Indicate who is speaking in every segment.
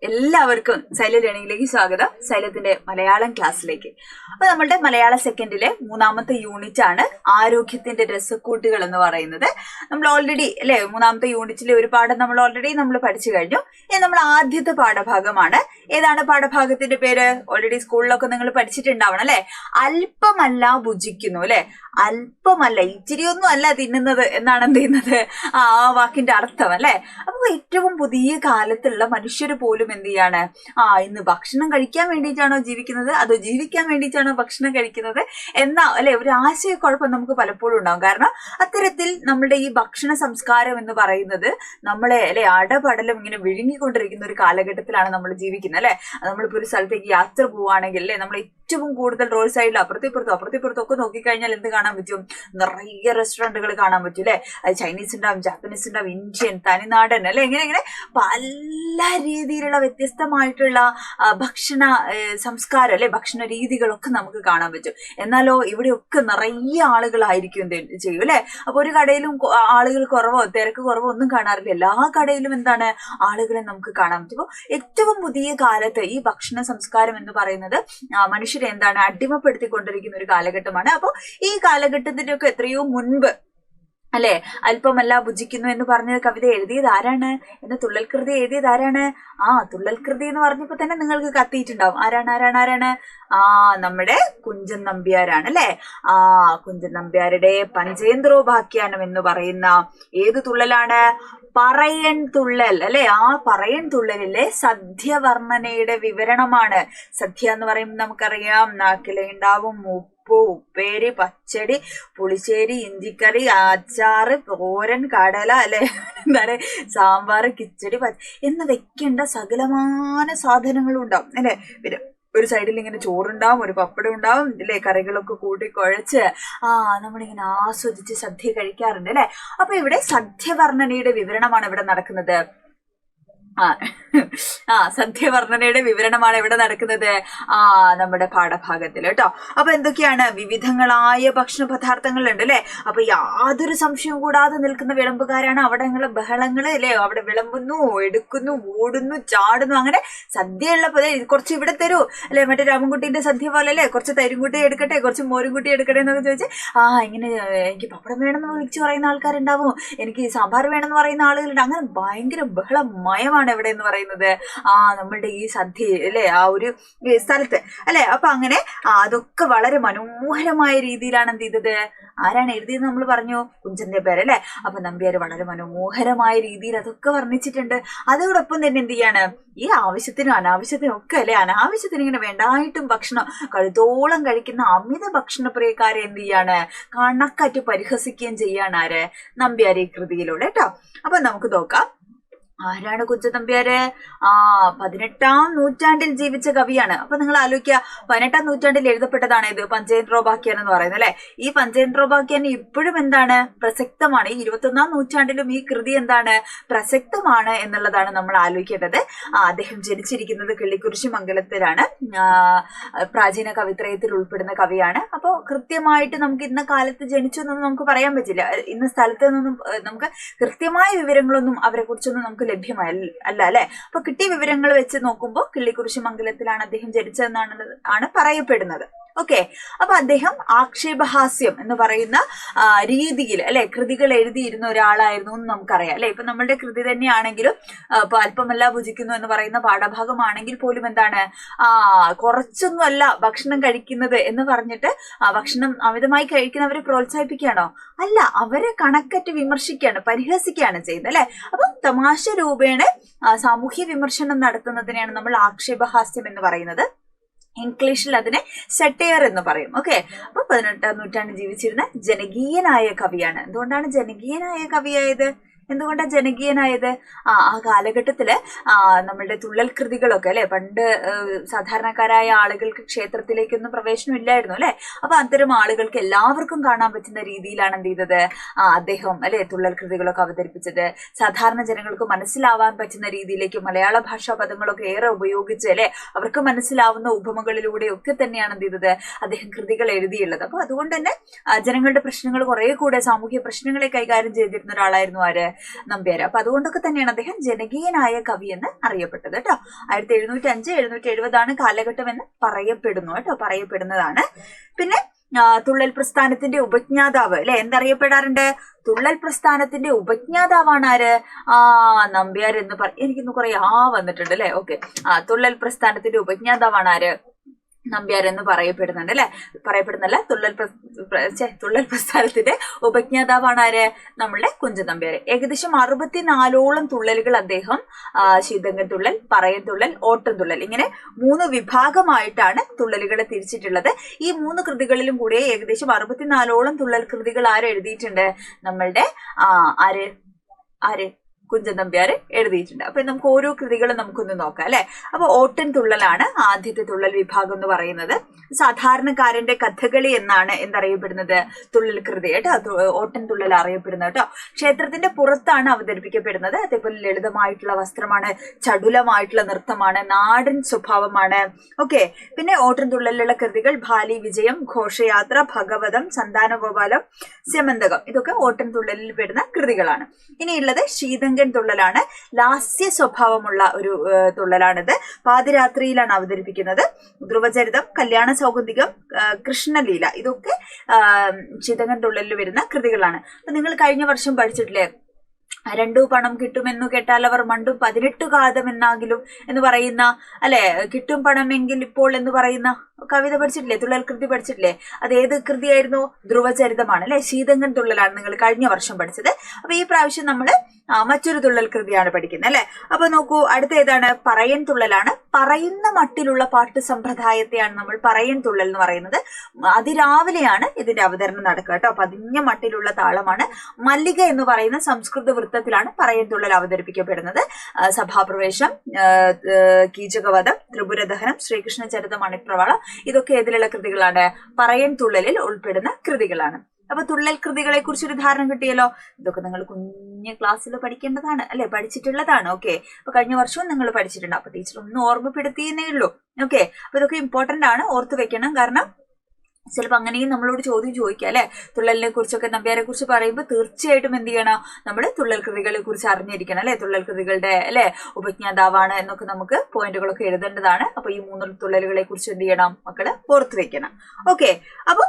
Speaker 1: എല്ലാവർക്കും സൈല ലേണിംഗിലേക്ക് സ്വാഗതം. സൈലത്തിന്റെ മലയാളം ക്ലാസ്സിലേക്ക്. അപ്പൊ നമ്മളുടെ മലയാള സെക്കൻഡിലെ 3ാമത്തെ യൂണിറ്റ് ആണ് ആരോഗ്യത്തിന്റെ രസക്കൂട്ടുകൾ എന്ന് പറയുന്നത്. നമ്മൾ ഓൾറെഡി അല്ലെ 3ാമത്തെ യൂണിറ്റിലെ ഒരു പാഠം നമ്മൾ പഠിച്ചു കഴിഞ്ഞു. ഇനി നമ്മൾ ആദ്യത്തെ പാഠഭാഗമാണ്. ഏതാണ് പാഠഭാഗത്തിന്റെ പേര്? ഓൾറെഡി സ്കൂളിലൊക്കെ നിങ്ങൾ പഠിച്ചിട്ടുണ്ടാവണം അല്ലെ. അല്പമല്ല ഭുജിക്കുന്നു അല്ലെ. അല്പമല്ല, ഇച്ചിരിയൊന്നും അല്ല തിന്നുന്നത് എന്നാണ് എന്ത് ചെയ്യുന്നത് ആ വാക്കിന്റെ അർത്ഥം അല്ലെ. അപ്പൊ ഏറ്റവും പുതിയ കാലത്തുള്ള മനുഷ്യര് പോലും എന്ത് ചെയ്യാണ്, ഇന്ന് ഭക്ഷണം കഴിക്കാൻ വേണ്ടിയിട്ടാണോ ജീവിക്കുന്നത്, അതോ ജീവിക്കാൻ വേണ്ടിയിട്ടാണോ ഭക്ഷണം കഴിക്കുന്നത് എന്നാ അല്ലെ ഒരു ആശയക്കുഴപ്പം നമുക്ക് പലപ്പോഴും ഉണ്ടാവും. കാരണം അത്തരത്തിൽ നമ്മളുടെ ഈ ഭക്ഷണ സംസ്കാരം എന്ന് പറയുന്നത് നമ്മളെ അല്ലെ അടപടലം ഇങ്ങനെ വിഴുങ്ങിക്കൊണ്ടിരിക്കുന്ന ഒരു കാലഘട്ടത്തിലാണ് നമ്മൾ ജീവിക്കുന്നത് അല്ലെ. നമ്മളിപ്പോ ഒരു സ്ഥലത്തേക്ക് യാത്ര പോവുകയാണെങ്കിൽ അല്ലെ, നമ്മൾ ഏറ്റവും കൂടുതൽ റോഡ് സൈഡിൽ അപ്പുറത്തിപ്പുറത്തും ഒക്കെ നോക്കിക്കഴിഞ്ഞാൽ എന്ത് കാണാൻ പറ്റും? നിറയെ റെസ്റ്റോറന്റുകൾ കാണാൻ പറ്റും അല്ലെ. ജൈനീസ് ഉണ്ടാവും, ജാപ്പനീസ് ഉണ്ടാവും, ഇന്ത്യൻ, തനിനാടൻ അല്ലെ, ഇങ്ങനെ പല രീതിയിലുള്ള വ്യത്യസ്തമായിട്ടുള്ള ഭക്ഷണ സംസ്കാരം അല്ലെ, ഭക്ഷണ രീതികളൊക്കെ നമുക്ക് കാണാൻ പറ്റും. എന്നാലോ ഇവിടെയൊക്കെ നിറയെ ആളുകളായിരിക്കും എന്ത് ചെയ്യും അല്ലെ. അപ്പൊ ഒരു കടയിലും ആളുകൾ കുറവോ തിരക്ക് കുറവോ ഒന്നും കാണാറില്ല. എല്ലാ കടയിലും എന്താണ് ആളുകളെ നമുക്ക് കാണാൻ പറ്റും. അപ്പൊ ഏറ്റവും പുതിയ കാലത്ത് ഈ ഭക്ഷണ സംസ്കാരം എന്ന് പറയുന്നത് മനുഷ്യരെ എന്താണ് അടിമപ്പെടുത്തിക്കൊണ്ടിരിക്കുന്ന ഒരു കാലഘട്ടമാണ്. അപ്പൊ ഈ കാലഘട്ടത്തിന്റെ ഒക്കെ എത്രയോ മുൻപ് അല്ലെ അല്പമല്ല ഭുജിക്കുന്നു എന്ന് പറഞ്ഞ കവിത എഴുതിയത് ആരാണ്? എന്ന് തുള്ളൽ കൃതി എഴുതിയത് ആരാണ്? തുള്ളൽ കൃതി എന്ന് പറഞ്ഞപ്പോ തന്നെ നിങ്ങൾക്ക് കത്തിയിട്ടുണ്ടാവും. ആരാണ്? നമ്മുടെ കുഞ്ചൻ നമ്പ്യാരാണ് അല്ലെ. കുഞ്ചൻ നമ്പ്യാരുടെ പഞ്ചേന്ദ്രോപാഖ്യാനം എന്ന് പറയുന്ന ഏത് തുള്ളലാണ്? പറയൻ തുള്ളൽ അല്ലെ. പറയൻ തുള്ളലിലെ സദ്യവർണ്ണനയുടെ വിവരണമാണ്. സദ്യ എന്ന് പറയുമ്പോൾ നമുക്കറിയാം നാക്കിലുണ്ടാവും ഉപ്പ്, ഉപ്പേരി, പച്ചടി, പുളിശ്ശേരി, ഇഞ്ചിക്കറി, അച്ചാറ്, തോരൻ, കടല അല്ലെ, എന്താണ് സാമ്പാർ, കിച്ചടി എന്ന് വെക്കേണ്ട സകലമാന സാധനങ്ങളും ഉണ്ടാവും അല്ലെ. പിന്നെ ഒരു സൈഡിൽ ഇങ്ങനെ ചോറുണ്ടാവും, ഒരു പപ്പടം ഉണ്ടാവും അല്ലെ, കറികളൊക്കെ കൂട്ടി കുഴച്ച് നമ്മളിങ്ങനെ ആസ്വദിച്ച് സദ്യ കഴിക്കാറുണ്ട് അല്ലെ. അപ്പൊ ഇവിടെ സദ്യവർണ്ണനയുടെ വിവരണമാണ് ഇവിടെ നടക്കുന്നത്. സദ്യവർണ്ണനയുടെ വിവരണമാണ് ഇവിടെ നടക്കുന്നത് നമ്മുടെ പാഠഭാഗത്തിൽ കേട്ടോ. അപ്പൊ എന്തൊക്കെയാണ്? വിവിധങ്ങളായ ഭക്ഷണ പദാർത്ഥങ്ങൾ ഉണ്ട് അല്ലെ. അപ്പൊ യാതൊരു സംശയവും കൂടാതെ നിൽക്കുന്ന വിളമ്പുകാരാണ്. അവിടെ ബഹളങ്ങള് അല്ലെ, അവിടെ വിളമ്പുന്നു, എടുക്കുന്നു, ഓടുന്നു, ചാടുന്നു. അങ്ങനെ സദ്യ ഉള്ളപ്പോ കുറച്ച് ഇവിടെ തരൂ അല്ലെ, മറ്റേ രാമൻകുട്ടീന്റെ സദ്യ പോലെ അല്ലെ, കുറച്ച് തരുംകുട്ടി എടുക്കട്ടെ, കുറച്ച് മോരുംകുട്ടി എടുക്കട്ടെ എന്നൊക്കെ ചോദിച്ച് ഇങ്ങനെ എനിക്ക് പപ്പടം വേണമെന്ന് വിളിച്ചു പറയുന്ന ആൾക്കാരുണ്ടാവും, എനിക്ക് സാമ്പാർ വേണമെന്ന് പറയുന്ന ആളുകളുണ്ട്. അങ്ങനെ ഭയങ്കര ബഹളമയമാണ് എവിടെ എന്ന് പറയുന്നത് നമ്മളുടെ ഈ സദ്യ അല്ലെ ഒരു സ്ഥലത്ത് അല്ലെ. അപ്പൊ അങ്ങനെ അതൊക്കെ വളരെ മനോഹരമായ രീതിയിലാണ് എന്ത് ചെയ്തത്, ആരാണ് എഴുതിയെന്ന് നമ്മൾ പറഞ്ഞു? കുഞ്ചന്റെ പേര് അല്ലെ. അപ്പൊ നമ്പ്യാര് വളരെ മനോഹരമായ രീതിയിൽ അതൊക്കെ വർണ്ണിച്ചിട്ടുണ്ട്. അതോടൊപ്പം തന്നെ എന്ത് ചെയ്യാണ്, ഈ ആവശ്യത്തിനും അനാവശ്യത്തിനും ഒക്കെ അല്ലെ, അനാവശ്യത്തിന് ഇങ്ങനെ വേണ്ടായിട്ടും ഭക്ഷണം കഴുത്തോളം കഴിക്കുന്ന അമിത ഭക്ഷണപ്രിയക്കാരെ എന്ത് ചെയ്യാണ്, കണക്കാറ്റ് പരിഹസിക്കുകയും ചെയ്യാണ് ആര്? നമ്പ്യാര് ഈ കൃതിയിലൂടെ കേട്ടോ. അപ്പൊ നമുക്ക് നോക്കാം ആരാണ് കുഞ്ചൻ നമ്പ്യാര്. 18ാം നൂറ്റാണ്ടിൽ ജീവിച്ച കവിയാണ്. അപ്പൊ നിങ്ങൾ ആലോചിക്കുക, 18ാം നൂറ്റാണ്ടിൽ എഴുതപ്പെട്ടതാണ് ഇത് പഞ്ചേന്ദ്രോപാഖ്യാനം എന്ന് പറയുന്നത് അല്ലെ. ഈ പഞ്ചേന്ദ്രോപാഖ്യാനം ഇപ്പോഴും എന്താണ് പ്രസക്തമാണ്. ഈ 21ാം നൂറ്റാണ്ടിലും ഈ കൃതി എന്താണ് പ്രസക്തമാണ് എന്നുള്ളതാണ് നമ്മൾ ആലോചിക്കേണ്ടത്. അദ്ദേഹം ജനിച്ചിരിക്കുന്നത് കിള്ളിക്കുറിശി മംഗലത്തിലാണ്. പ്രാചീന കവിത്രയത്തിൽ ഉൾപ്പെടുന്ന കവിയാണ്. അപ്പൊ കൃത്യമായിട്ട് നമുക്ക് ഇന്ന കാലത്ത് ജനിച്ചു എന്നൊന്നും നമുക്ക് പറയാൻ പറ്റില്ല. ഇന്ന സ്ഥലത്ത് നിന്നൊന്നും നമുക്ക് കൃത്യമായ വിവരങ്ങളൊന്നും അവരെ കുറിച്ചൊന്നും നമുക്ക് ലഭ്യമല്ല അല്ലെ. അപ്പൊ കിട്ടിയ വിവരങ്ങൾ വെച്ച് നോക്കുമ്പോൾ കിള്ളിക്കുറിശി മംഗലത്തിലാണ് അദ്ദേഹം ജനിച്ചതെന്നാണ് പറയപ്പെടുന്നത്. ഓക്കെ. അപ്പൊ അദ്ദേഹം ആക്ഷേപഹാസ്യം എന്ന് പറയുന്ന രീതിയിൽ അല്ലെ കൃതികൾ എഴുതിയിരുന്ന ഒരാളായിരുന്നു എന്ന് നമുക്കറിയാം അല്ലെ. ഇപ്പൊ നമ്മളുടെ കൃതി തന്നെയാണെങ്കിലും ഇപ്പൊ അല്പമല്ല ഭുജിക്കുന്നു എന്ന് പറയുന്ന പാഠഭാഗമാണെങ്കിൽ പോലും എന്താണ് കുറച്ചൊന്നും അല്ല ഭക്ഷണം കഴിക്കുന്നത് എന്ന് പറഞ്ഞിട്ട് ഭക്ഷണം അമിതമായി കഴിക്കുന്നവരെ പ്രോത്സാഹിപ്പിക്കുകയാണോ? അല്ല, അവരെ കണക്കറ്റ് വിമർശിക്കുകയാണ്, പരിഹസിക്കുകയാണ് ചെയ്യുന്നത് അല്ലെ. അപ്പൊ തമാശ രൂപേണ സാമൂഹ്യ വിമർശനം നടത്തുന്നതിനെയാണ് നമ്മൾ ആക്ഷേപഹാസ്യം എന്ന് പറയുന്നത്. ഇംഗ്ലീഷിൽ അതിനെ സെറ്റയർ എന്ന് പറയും. ഓക്കെ. അപ്പൊ 18ാം നൂറ്റാണ്ടിൽ ജീവിച്ചിരുന്ന ജനകീയനായ കവിയാണ്. എന്തുകൊണ്ടാണ് ജനകീയനായ കവിയായത്? എന്തുകൊണ്ടാണ് ജനകീയനായത്? ആ കാലഘട്ടത്തില് നമ്മളുടെ തുള്ളൽ കൃതികളൊക്കെ അല്ലെ, പണ്ട് സാധാരണക്കാരായ ആളുകൾക്ക് ക്ഷേത്രത്തിലേക്കൊന്നും പ്രവേശനം ഇല്ലായിരുന്നു അല്ലെ. അപ്പൊ അത്തരം ആളുകൾക്ക് എല്ലാവർക്കും കാണാൻ പറ്റുന്ന രീതിയിലാണ് എന്ത് ചെയ്തത് അദ്ദേഹം അല്ലെ തുള്ളൽ കൃതികളൊക്കെ അവതരിപ്പിച്ചത്. സാധാരണ ജനങ്ങൾക്ക് മനസ്സിലാവാൻ പറ്റുന്ന രീതിയിലേക്ക് മലയാള ഭാഷാ പദങ്ങളൊക്കെ ഏറെ ഉപയോഗിച്ച് അല്ലെ അവർക്ക് മനസ്സിലാവുന്ന ഉപമകളിലൂടെ ഒക്കെ തന്നെയാണ് എന്ത് ചെയ്തത് അദ്ദേഹം കൃതികൾ എഴുതിയുള്ളത്. അപ്പൊ അതുകൊണ്ട് തന്നെ ജനങ്ങളുടെ പ്രശ്നങ്ങൾ കുറെ കൂടെ സാമൂഹ്യ പ്രശ്നങ്ങളെ കൈകാര്യം ചെയ്തിരുന്ന ഒരാളായിരുന്നു ആര്? നമ്പ്യാർ. അപ്പൊ അതുകൊണ്ടൊക്കെ തന്നെയാണ് അദ്ദേഹം ജനകീയനായ കവി എന്ന് അറിയപ്പെട്ടത് കേട്ടോ. 1705-1770 കാലഘട്ടം എന്ന് പറയപ്പെടുന്നു കേട്ടോ, പറയപ്പെടുന്നതാണ്. പിന്നെ തുള്ളൽ പ്രസ്ഥാനത്തിന്റെ ഉപജ്ഞാതാവ് അല്ലെ എന്തറിയപ്പെടാറുണ്ട്? തുള്ളൽ പ്രസ്ഥാനത്തിന്റെ ഉപജ്ഞാതാവാണ് ആര്? നമ്പ്യാർ എന്ന് എനിക്കിന്ന് കുറെ വന്നിട്ടുണ്ട് അല്ലെ. ഓക്കെ, തുള്ളൽ പ്രസ്ഥാനത്തിന്റെ ഉപജ്ഞാതാവാണ് ആര്? നമ്പ്യാർ എന്ന് പറയപ്പെടുന്നുണ്ട് അല്ലെ. പറയപ്പെടുന്നല്ല, തുള്ളൽ പ്രസ്ഥാനത്തിന്റെ ഉപജ്ഞാതാവാണ് ആര്? നമ്മളുടെ കുഞ്ചൻ നമ്പ്യാർ. ഏകദേശം 64ഓളം തുള്ളലുകൾ അദ്ദേഹം ശീതങ്കൻ തുള്ളൽ, പറയൻ തുള്ളൽ, ഓട്ടൻ തുള്ളൽ, ഇങ്ങനെ 3 വിഭാഗമായിട്ടാണ് തുള്ളലുകളെ തിരിച്ചിട്ടുള്ളത്. ഈ 3 കൃതികളിലും കൂടെ ഏകദേശം 64ഓളം തുള്ളൽ കൃതികൾ ആര് എഴുതിയിട്ടുണ്ട്? നമ്മളുടെ ആര് കുഞ്ചൻ നമ്പ്യാർ എഴുതിയിട്ടുണ്ട്. അപ്പൊ നമുക്ക് ഓരോ കൃതികളും നമുക്കൊന്ന് നോക്കാം അല്ലെ. അപ്പൊ ഓട്ടൻ തുള്ളലാണ് ആദ്യത്തെ തുള്ളൽ വിഭാഗം എന്ന് പറയുന്നത്. സാധാരണക്കാരന്റെ കഥകളി എന്നാണ് എന്തറിയപ്പെടുന്നത്? തുള്ളൽ കൃതി കേട്ടോ, ഓട്ടൻ തുള്ളൽ അറിയപ്പെടുന്നത് കേട്ടോ. ക്ഷേത്രത്തിന്റെ പുറത്താണ് അവതരിപ്പിക്കപ്പെടുന്നത്. അതേപോലെ ലളിതമായിട്ടുള്ള വസ്ത്രമാണ്, ചടുലമായിട്ടുള്ള നൃത്തമാണ്, നാടൻ സ്വഭാവമാണ്. ഓക്കെ, പിന്നെ ഓട്ടൻ തുള്ളലിലുള്ള കൃതികൾ ഭാലി വിജയം, ഘോഷയാത്ര, ഭഗവതം, സന്താനഗോപാലം, സ്യമന്തകം, ഇതൊക്കെ ഓട്ടൻ തുള്ളലിൽ പെടുന്ന കൃതികളാണ്. ഇനിയുള്ളത് ശീതങ്കൻ തുള്ളലാണ്. ലാസ്യ സ്വഭാവമുള്ള ഒരു തുള്ളലാണിത്. പാതിരാത്രിയിലാണ് അവതരിപ്പിക്കുന്നത്. ധ്രുവചരിതം, കല്യാണ സൗഗന്ധികം, കൃഷ്ണലീല, ഇതൊക്കെ ശീതങ്കൻ തുള്ളലിൽ വരുന്ന കൃതികളാണ്. അപ്പൊ നിങ്ങൾ കഴിഞ്ഞ വർഷം പഠിച്ചിട്ടില്ലേ, 2 പണം കിട്ടുമെന്നു കേട്ടാൽ അവർ മണ്ടും 18 കാതമെന്നാകിലും എന്ന് പറയുന്ന അല്ലെ, കിട്ടും പണമെങ്കിൽ ഇപ്പോൾ എന്ന് പറയുന്ന കവിത പഠിച്ചിട്ടില്ലേ? തുള്ളൽ കൃതി പഠിച്ചിട്ടില്ലേ? അത് ഏത് കൃതിയായിരുന്നു? ധ്രുവചരിതമാണ് അല്ലെ. ശീതങ്കൻ തുള്ളലാണ് നിങ്ങൾ കഴിഞ്ഞ വർഷം പഠിച്ചത്. അപ്പൊ ഈ പ്രാവശ്യം നമ്മള് മറ്റൊരു തുള്ളൽ കൃതിയാണ് പഠിക്കുന്നത് അല്ലെ. അപ്പൊ നോക്കൂ, അടുത്ത ഏതാണ്? പറയൻ തുള്ളലാണ്. പറയുന്ന മട്ടിലുള്ള പാട്ട് സമ്പ്രദായത്തെയാണ് നമ്മൾ പറയൻ തുള്ളൽ എന്ന് പറയുന്നത്. അതിരാവിലെയാണ് ഇതിന്റെ അവതരണം നടക്കുക കേട്ടോ. പതിഞ്ഞ മട്ടിലുള്ള താളമാണ്. മല്ലിക എന്ന് പറയുന്ന സംസ്കൃത വൃത്തത്തിലാണ് പറയൻ തുള്ളൽ അവതരിപ്പിക്കപ്പെടുന്നത്. സഭാപ്രവേശം, കീചകവധം, ത്രിപുരദഹനം, ശ്രീകൃഷ്ണ ചരിതം, മണിപ്രവാളം, ഇതൊക്കെ ഏതിലുള്ള കൃതികളാണ്? പറയൻ തുള്ളലിൽ ഉൾപ്പെടുന്ന കൃതികളാണ്. അപ്പൊ തുള്ളൽ കൃതികളെ കുറിച്ച് ഒരു ധാരണ കിട്ടിയല്ലോ. ഇതൊക്കെ നിങ്ങൾ കുഞ്ഞു ക്ലാസ്സിൽ പഠിക്കേണ്ടതാണ് അല്ലെ, പഠിച്ചിട്ടുള്ളതാണ്. ഓക്കെ, അപ്പൊ കഴിഞ്ഞ വർഷവും നിങ്ങൾ പഠിച്ചിട്ടുണ്ട്. അപ്പൊ ടീച്ചർ ഒന്ന് ഓർമ്മപ്പെടുത്തിയെന്നേ ഉള്ളൂ. ഓക്കെ, അപ്പൊ ഇതൊക്കെ ഇമ്പോർട്ടന്റ് ആണ്, ഓർത്ത് വെക്കണം. കാരണം ചിലപ്പോൾ അങ്ങനെയും നമ്മളോട് ചോദ്യം ചോദിക്കാം അല്ലെ. തുള്ളലിനെ കുറിച്ചൊക്കെ, നമ്പ്യാരെ കുറിച്ച് പറയുമ്പോൾ തീർച്ചയായിട്ടും എന്ത് ചെയ്യണം? നമ്മൾ തുള്ളൽ കൃതികളെ കുറിച്ച് അറിഞ്ഞിരിക്കണം അല്ലെ. തുള്ളൽ കൃതികളുടെ അല്ലെ ഉപജ്ഞാതാവാണ് എന്നൊക്കെ നമുക്ക് പോയിന്റുകളൊക്കെ എഴുതേണ്ടതാണ്. അപ്പൊ ഈ 3 തുള്ളലുകളെ കുറിച്ച് എന്ത് ചെയ്യണം മക്കള്? ഓർത്ത് വെക്കണം. ഓക്കെ, അപ്പൊ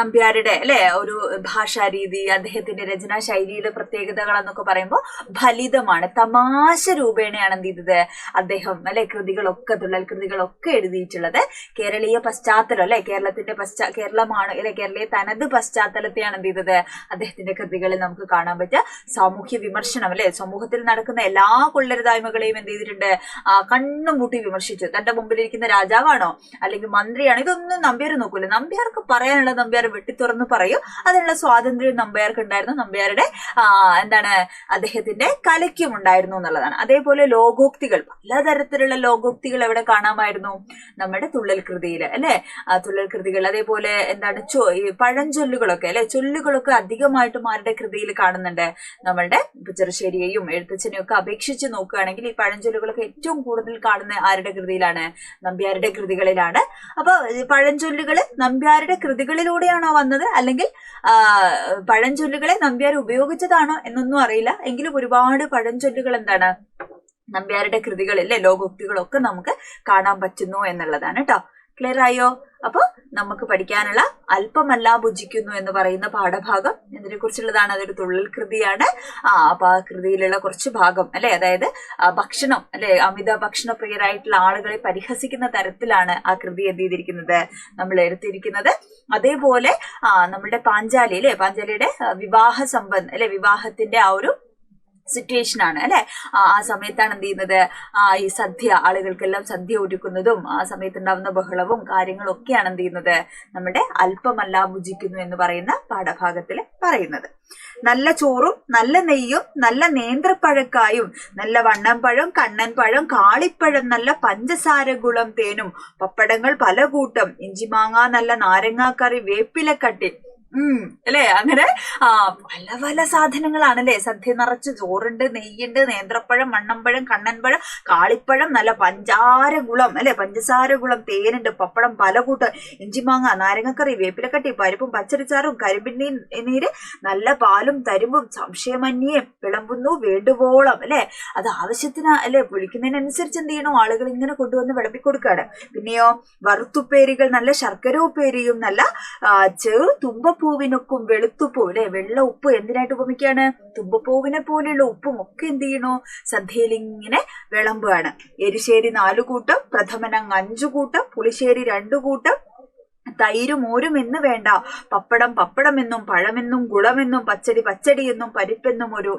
Speaker 1: നമ്പ്യാരുടെ അല്ലെ ഒരു ഭാഷാ രീതി, അദ്ദേഹത്തിന്റെ രചനാ ശൈലിയുടെ പ്രത്യേകതകൾ എന്നൊക്കെ പറയുമ്പോൾ ഫലിതമാണ്, തമാശ രൂപേണയാണ് എന്ത് ചെയ്തത് അദ്ദേഹം അല്ലെ കൃതികളൊക്കെ, തുള്ളൽ കൃതികളൊക്കെ എഴുതിയിട്ടുള്ളത്. കേരളീയ പശ്ചാത്തലം അല്ലെ, കേരളമാണ് അല്ലെ, കേരളീയ തനത് പശ്ചാത്തലത്തെയാണ് എന്ത് ചെയ്തത് അദ്ദേഹത്തിന്റെ കൃതികളിൽ നമുക്ക് കാണാൻ പറ്റുക. സാമൂഹ്യ വിമർശനം അല്ലെ, സമൂഹത്തിൽ നടക്കുന്ന എല്ലാ കൊള്ളരുതായ്മകളെയും എന്ത് ചെയ്തിട്ടുണ്ട്? കണ്ണും പൂട്ടി വിമർശിച്ചു. തന്റെ മുമ്പിലിരിക്കുന്ന രാജാവാണോ അല്ലെങ്കിൽ മന്ത്രിയാണോ, ഇതൊന്നും നമ്പ്യാർ നോക്കൂല. നമ്പ്യാർക്ക് പറയാനുള്ള നമ്പ്യാർ വെട്ടിത്തുറന്ന് പറയും. അതിനുള്ള സ്വാതന്ത്ര്യം നമ്പ്യാർക്ക് ഉണ്ടായിരുന്നു. നമ്പ്യാരുടെ അദ്ദേഹത്തിന്റെ കലയ്ക്കും ഉണ്ടായിരുന്നു എന്നുള്ളതാണ്. അതേപോലെ ലോകോക്തികൾ, പലതരത്തിലുള്ള ലോകോക്തികൾ എവിടെ കാണാമായിരുന്നു? നമ്മുടെ തുള്ളൽ കൃതിയിൽ അല്ലെ. തുള്ളൽ കൃതികൾ, അതേപോലെ പഴഞ്ചൊല്ലുകളൊക്കെ അല്ലെ, ചൊല്ലുകളൊക്കെ അധികമായിട്ടും ആരുടെ കൃതിയിൽ കാണുന്നുണ്ട്? നമ്മളുടെ ചെറുശ്ശേരിയെയും എഴുത്തച്ഛനെയും ഒക്കെ അപേക്ഷിച്ച് നോക്കുകയാണെങ്കിൽ ഈ പഴഞ്ചൊല്ലുകളൊക്കെ ഏറ്റവും കൂടുതൽ കാണുന്ന ആരുടെ കൃതിയിലാണ്? നമ്പ്യാരുടെ കൃതികളിലാണ്. അപ്പൊ പഴഞ്ചൊല്ലുകൾ നമ്പ്യാരുടെ കൃതികളിലൂടെയാണോ വന്നത്, അല്ലെങ്കിൽ പഴഞ്ചൊല്ലുകളെ നമ്പ്യാർ ഉപയോഗിച്ചതാണോ എന്നൊന്നും അറിയില്ല. എങ്കിലും ഒരുപാട് പഴഞ്ചൊല്ലുകൾ നമ്പ്യാരുടെ കൃതികളിലെ ലോകോക്തികളൊക്കെ നമുക്ക് കാണാൻ പറ്റുന്നു എന്നുള്ളതാണ് കേട്ടോ. ക്ലിയർ ആയോ? അപ്പൊ നമുക്ക് പഠിക്കാനുള്ള അല്പമല്ല ഭുജിക്കുന്നു എന്ന് പറയുന്ന പാഠഭാഗം ഇതിനെ കുറിച്ചുള്ളതാണ്. അതൊരു തുള്ളൽ കൃതിയാണ്. അപ്പൊ ആ കൃതിയിലുള്ള കുറച്ച് ഭാഗം അല്ലെ, അതായത് ഭക്ഷണം അല്ലെ, അമിത ഭക്ഷണപ്രിയരായിട്ടുള്ള ആളുകളെ പരിഹസിക്കുന്ന തരത്തിലാണ് ആ കൃതി എന്ത് ചെയ്തിരിക്കുന്നത്, നമ്മൾ എടുത്തിരിക്കുന്നത്. അതേപോലെ നമ്മുടെ പാഞ്ചാലി അല്ലെ, പാഞ്ചാലിയുടെ വിവാഹ സംബന്ധം അല്ലെ, വിവാഹത്തിന്റെ ആ ഒരു സിറ്റുവേഷൻ ആണ് അല്ലെ. ആ സമയത്താണ് എന്ത് ചെയ്യുന്നത്, ഈ സദ്യ, ആളുകൾക്കെല്ലാം സദ്യ ഒരുക്കുന്നതും ആ സമയത്തുണ്ടാവുന്ന ബഹളവും കാര്യങ്ങളും ഒക്കെയാണ് എന്ത് ചെയ്യുന്നത് നമ്മുടെ അല്പമല്ല ഭുജിക്കുന്നു എന്ന് പറയുന്ന പാഠഭാഗത്തിൽ പറയുന്നത്. നല്ല ചോറും നല്ല നെയ്യും നല്ല നേന്ത്രപ്പഴക്കായും നല്ല വണ്ണംപഴം, കണ്ണൻപഴം, കാളിപ്പഴം, നല്ല പഞ്ചസാര ഗുളം തേനും, പപ്പടങ്ങൾ പല കൂട്ടം, ഇഞ്ചിമാങ്ങ, നല്ല നാരങ്ങാക്കറി, വേപ്പിലക്കട്ടി, അല്ലെ അങ്ങനെ പല പല സാധനങ്ങളാണ് അല്ലെ. സദ്യ നിറച്ച് ചോറുണ്ട്, നെയ്യുണ്ട്, നേന്ത്രപ്പഴം, മണ്ണമ്പഴം, കണ്ണൻപഴം, കാളിപ്പഴം, നല്ല പഞ്ചാര ഗുളം അല്ലെ, പഞ്ചസാര ഗുളം, തേനുണ്ട്, പപ്പടം പല കൂട്ട്, ഇഞ്ചിമാങ്ങ, നാരങ്ങക്കറി, വേപ്പിലക്കട്ടി, പരിപ്പും പച്ചരിച്ചാറും, കരിമ്പിൻ നീര്, നല്ല പാലും തരുമ്പും സംശയമന്യേ വിളമ്പുന്നു വേണ്ടുവോളം അല്ലെ. അത് ആവശ്യത്തിന് അല്ലെ, വിളിക്കുന്നതിനനുസരിച്ച് എന്ത് ചെയ്യണോ ആളുകൾ ഇങ്ങനെ കൊണ്ടുവന്ന് വിളമ്പിക്കൊടുക്കാണ്. പിന്നെയോ വറുത്തുപ്പേരികൾ, നല്ല ശർക്കര ഉപ്പേരിയും, നല്ല ചെറു തുമ്പപ്പൂവിനൊക്കും വെളുത്തുപ്പൂ അല്ലെ, വെള്ള ഉപ്പ് എന്തിനായിട്ട് ഉപമിക്കാണ്, തുമ്പപ്പൂവിനെ പോലെയുള്ള ഉപ്പും ഒക്കെ എന്ത് ചെയ്യണോ സദ്യയിൽ ഇങ്ങനെ വിളമ്പുകയാണ്. എരിശ്ശേരി 4 കൂട്ടം, പ്രഥമനങ്ങ് 5 കൂട്ടം, പുളിശ്ശേരി 2 കൂട്ടം, തൈരും മോരും എന്ന് വേണ്ട, പപ്പടം പപ്പടമെന്നും, പഴമെന്നും, ഗുളമെന്നും, പച്ചടി പച്ചടി എന്നും, പരിപ്പെന്നും ഒരു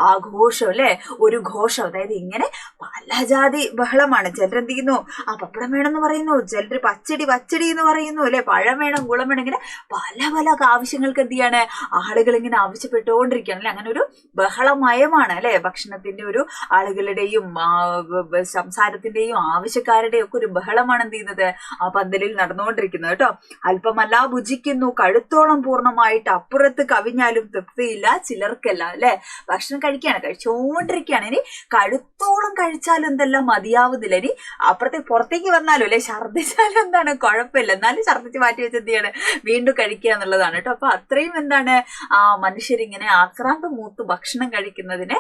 Speaker 1: ആഘോഷം അല്ലെ, ഒരു ഘോഷം. അതായത് ഇങ്ങനെ പല ജാതി ബഹളമാണ്. ചിലരെന്ത് ചെയ്യുന്നു, പപ്പടം വേണമെന്ന് പറയുന്നു, ചിലർ പച്ചടി പച്ചടി എന്ന് പറയുന്നു അല്ലെ, പഴം വേണം, ഗുളം വേണം, ഇങ്ങനെ പല പല ആവശ്യങ്ങൾക്ക് എന്ത് ചെയ്യാണ് ആളുകൾ ഇങ്ങനെ ആവശ്യപ്പെട്ടുകൊണ്ടിരിക്കുകയാണ് അല്ലെ. അങ്ങനെ ഒരു ബഹളമയമാണ് അല്ലെ ഭക്ഷണത്തിന്റെ ഒരു ആളുകളുടെയും സംസാരത്തിന്റെയും ആവശ്യക്കാരുടെയും ഒക്കെ ഒരു ബഹളമാണ് എന്ത് ചെയ്യുന്നത് ആ പന്തലിൽ നടന്നുകൊണ്ടിരിക്കുന്നത് കേട്ടോ. അല്പമല്ല ഭുജിക്കുന്നു, കഴുത്തോളം പൂർണ്ണമായിട്ട്, അപ്പുറത്ത് കവിഞ്ഞാലും തൃപ്തിയില്ല ചിലർക്കെല്ലാം അല്ലെ. ഭക്ഷണം കഴിച്ചുകൊണ്ടിരിക്കുകയാണ്. ഇനി കഴുത്തോളം കഴിച്ചാലും എന്തെല്ലാം മതിയാവുന്നില്ല. ഇനി പുറത്തേക്ക് വന്നാലും അല്ലെ, ഛർദ്ദിച്ചാലും എന്താണ് കുഴപ്പമില്ല, എന്നാലും ഛർദ്ദിച്ച് മാറ്റി വെച്ച് എന്ത് ചെയ്യാണ് വീണ്ടും കഴിക്കുക എന്നുള്ളതാണ് കേട്ടോ. അപ്പൊ അത്രയും എന്താണ് മനുഷ്യരിങ്ങനെ ആക്രാന്തം മൂത്ത് ഭക്ഷണം കഴിക്കുന്നതിനെ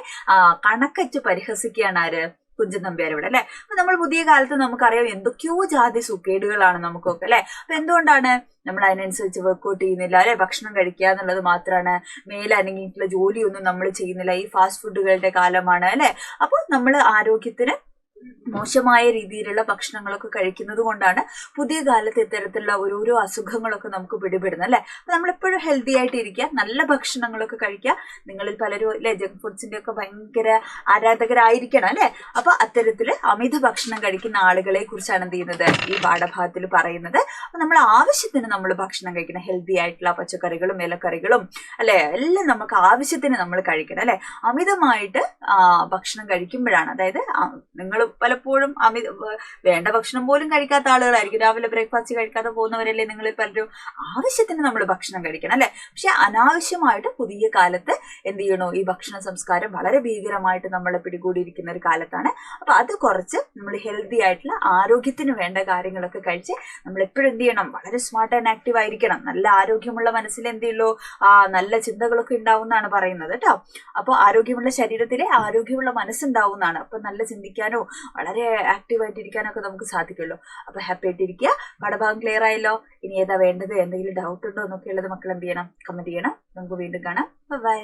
Speaker 1: കണക്കറ്റ് പരിഹസിക്കുകയാണ് ആര്, കുഞ്ചൻ നമ്പ്യാർ ഇവിടെ അല്ലെ. അപ്പൊ നമ്മൾ പുതിയ കാലത്ത് നമുക്കറിയാം എന്തൊക്കെയോ ജാതി സുക്കേടുകളാണ് നമുക്കൊക്കെ അല്ലെ. അപ്പൊ എന്തുകൊണ്ടാണ് നമ്മൾ അതിനനുസരിച്ച് വർക്ക്ഔട്ട് ചെയ്യുന്നില്ല അല്ലെ, ഭക്ഷണം കഴിക്കുക എന്നുള്ളത് മാത്രമാണ്, മേലനങ്ങിയിട്ടുള്ള ജോലിയൊന്നും നമ്മൾ ചെയ്യുന്നില്ല, ഈ ഫാസ്റ്റ് ഫുഡുകളുടെ കാലമാണ് അല്ലെ. അപ്പൊ നമ്മൾ ആരോഗ്യത്തിന് മോശമായ രീതിയിലുള്ള ഭക്ഷണങ്ങളൊക്കെ കഴിക്കുന്നത് കൊണ്ടാണ് പുതിയ കാലത്ത് ഇത്തരത്തിലുള്ള ഓരോരോ അസുഖങ്ങളൊക്കെ നമുക്ക് പിടിപെടുന്നത് അല്ലെ. അപ്പൊ നമ്മളെപ്പോഴും ഹെൽത്തി ആയിട്ട് ഇരിക്കുക, നല്ല ഭക്ഷണങ്ങളൊക്കെ കഴിക്കുക. നിങ്ങളിൽ പലരും അല്ലെ ജങ്ക് ഫുഡ്സിന്റെ ഒക്കെ ഭയങ്കര ആരാധകരായിരിക്കണം അല്ലെ. അപ്പൊ അത്തരത്തില് അമിത ഭക്ഷണം കഴിക്കുന്ന ആളുകളെ കുറിച്ചാണ് എന്ത് ചെയ്യുന്നത് ഈ പാഠഭാഗത്തിൽ പറയുന്നത്. അപ്പൊ നമ്മൾ ആവശ്യത്തിന് നമ്മൾ ഭക്ഷണം കഴിക്കണം, ഹെൽത്തി ആയിട്ടുള്ള പച്ചക്കറികളും ഇലക്കറികളും അല്ലെ എല്ലാം നമുക്ക് ആവശ്യത്തിന് നമ്മൾ കഴിക്കണം അല്ലെ. അമിതമായിട്ട് ഭക്ഷണം കഴിക്കുമ്പോഴാണ്, അതായത് നിങ്ങൾ പലപ്പോഴും വേണ്ട ഭക്ഷണം പോലും കഴിക്കാത്ത ആളുകളായിരിക്കും, രാവിലെ ബ്രേക്ക്ഫാസ്റ്റ് കഴിക്കാതെ പോകുന്നവരല്ലേ നിങ്ങളിൽ പലരും. ആവശ്യത്തിന് നമ്മൾ ഭക്ഷണം കഴിക്കണം അല്ലെ. പക്ഷെ അനാവശ്യമായിട്ട് പുതിയ കാലത്ത് എന്ത് ചെയ്യണോ ഈ ഭക്ഷണ സംസ്കാരം വളരെ ഭീകരമായിട്ട് നമ്മളെ പിടികൂടിയിരിക്കുന്ന ഒരു കാലത്താണ്. അപ്പൊ അത് കുറച്ച് നമ്മൾ ഹെൽത്തി ആയിട്ടുള്ള ആരോഗ്യത്തിന് വേണ്ട കാര്യങ്ങളൊക്കെ കഴിച്ച് നമ്മൾ എപ്പോഴും എന്ത് ചെയ്യണം, വളരെ സ്മാർട്ട് ആൻഡ് ആക്റ്റീവ് ആയിരിക്കണം. നല്ല ആരോഗ്യമുള്ള മനസ്സിൽ എന്ത് ചെയ്യുള്ളൂ നല്ല ചിന്തകളൊക്കെ ഉണ്ടാവുന്നതാണ് പറയുന്നത് കേട്ടോ. അപ്പോൾ ആരോഗ്യമുള്ള ശരീരത്തിലെ ആരോഗ്യമുള്ള മനസ്സുണ്ടാവുന്നതാണ്. അപ്പൊ നല്ല ചിന്തിക്കാനോ വളരെ ആക്റ്റീവായിട്ടിരിക്കാനൊക്കെ നമുക്ക് സാധിക്കുമല്ലോ. അപ്പൊ ഹാപ്പി ആയിട്ടിരിക്കുക. പാഠഭാഗം ക്ലിയർ ആയല്ലോ. ഇനി ഏതാ വേണ്ടത്, എന്തെങ്കിലും ഡൗട്ട് ഉണ്ടോ എന്നൊക്കെ ഉള്ളത് മക്കൾ എന്ത് ചെയ്യണം, കമന്റ് ചെയ്യണം. നമുക്ക് വീണ്ടും കാണാം. ബൈ.